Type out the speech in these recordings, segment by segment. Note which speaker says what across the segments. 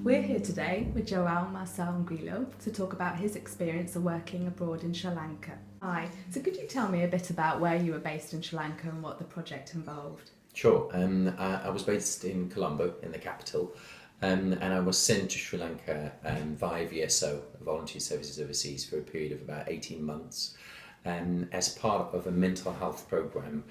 Speaker 1: We're here today with João Marçal-Grilo to talk about his experience of working abroad in Sri Lanka. Hi, so could you tell me a bit about where you were based in Sri Lanka and what the project involved?
Speaker 2: Sure. I was based in Colombo, in the capital, and I was sent to Sri Lanka via VSO, Volunteer Services Overseas, for a period of about 18 months as part of a mental health program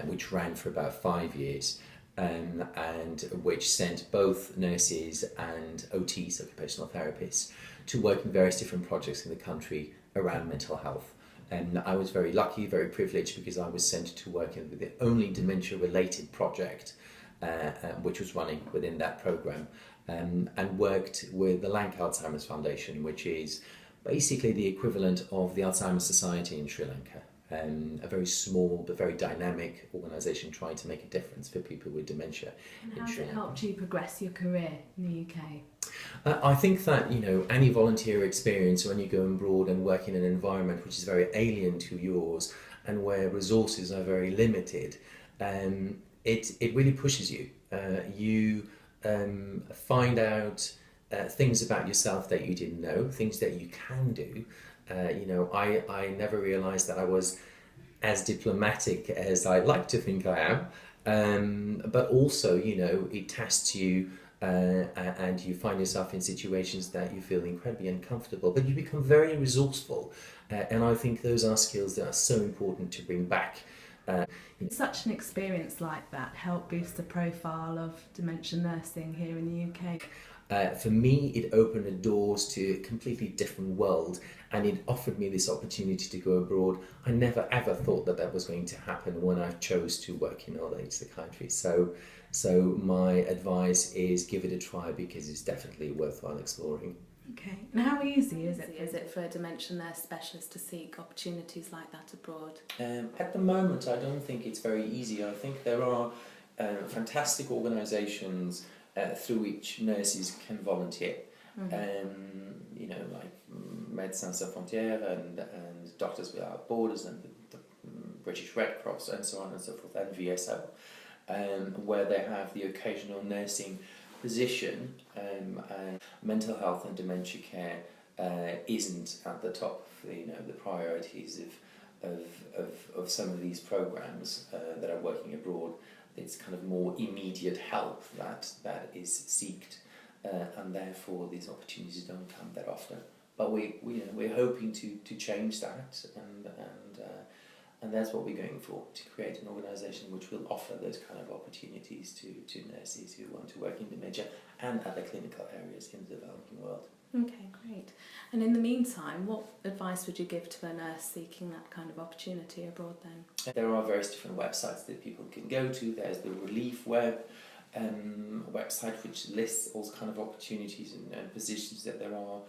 Speaker 2: which ran for about 5 years. And which sent both nurses and OTs, occupational therapists, to work in various different projects in the country around mental health. And I was very lucky, very privileged, because I was sent to work in the only dementia-related project which was running within that program, and worked with the Lanka Alzheimer's Foundation, which is basically the equivalent of the Alzheimer's Society in Sri Lanka. A very small but very dynamic organisation trying to make a difference for people with dementia.
Speaker 1: And how has it helped you progress your career in the UK?
Speaker 2: I think that, any volunteer experience, when you go abroad and work in an environment which is very alien to yours and where resources are very limited, it really pushes you. You find out things about yourself that you didn't know, things that you can do. I never realised that I was as diplomatic as I like to think I am, but also, it tests you and you find yourself in situations that you feel incredibly uncomfortable, but you become very resourceful, and I think those are skills that are so important to bring back.
Speaker 1: Such an experience like that helped boost the profile of dementia nursing here in the UK?
Speaker 2: For me, it opened the doors to a completely different world, and it offered me this opportunity to go abroad. I never ever thought that was going to happen when I chose to work in old age psychiatry. So my advice is give it a try, because it's definitely worthwhile exploring.
Speaker 1: Okay, and how easy is it for a dementia nurse specialist to seek opportunities like that abroad?
Speaker 2: At the moment, I don't think it's very easy. I think there are fantastic organisations through which nurses can volunteer, like Médecins Sans Frontières and Doctors Without Borders and the British Red Cross and so on and so forth, and VSO, where they have the occasional nursing position, and mental health and dementia care isn't at the top of the priorities of some of these programs that are working abroad. It's kind of more immediate help that is sought, and therefore these opportunities don't come that often. But we're hoping to change that, and that's what we're going for, to create an organisation which will offer those kind of opportunities to nurses who want to work in dementia and other clinical areas in the developing world.
Speaker 1: Okay, great. And in the meantime, what advice would you give to a nurse seeking that kind of opportunity abroad then?
Speaker 2: There are various different websites that people can go to. There's the Relief Web website, which lists all kind of opportunities and positions that there are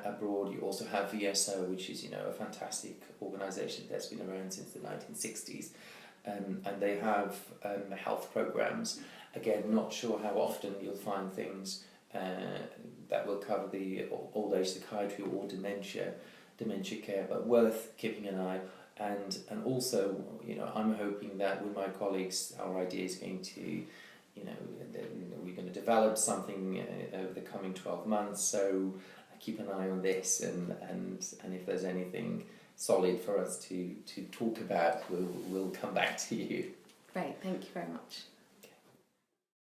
Speaker 2: abroad. You also have VSO, which is a fantastic organisation that's been around since the 1960s, and they have health programs. Again, not sure how often you'll find things that will cover the old age psychiatry or dementia care, but worth keeping an eye. And also, I'm hoping that with my colleagues, our idea is going to, we're going to develop something over the coming 12 months. So keep an eye on this, and if there's anything solid for us to talk about, we'll come back to you.
Speaker 1: Great, thank you very much.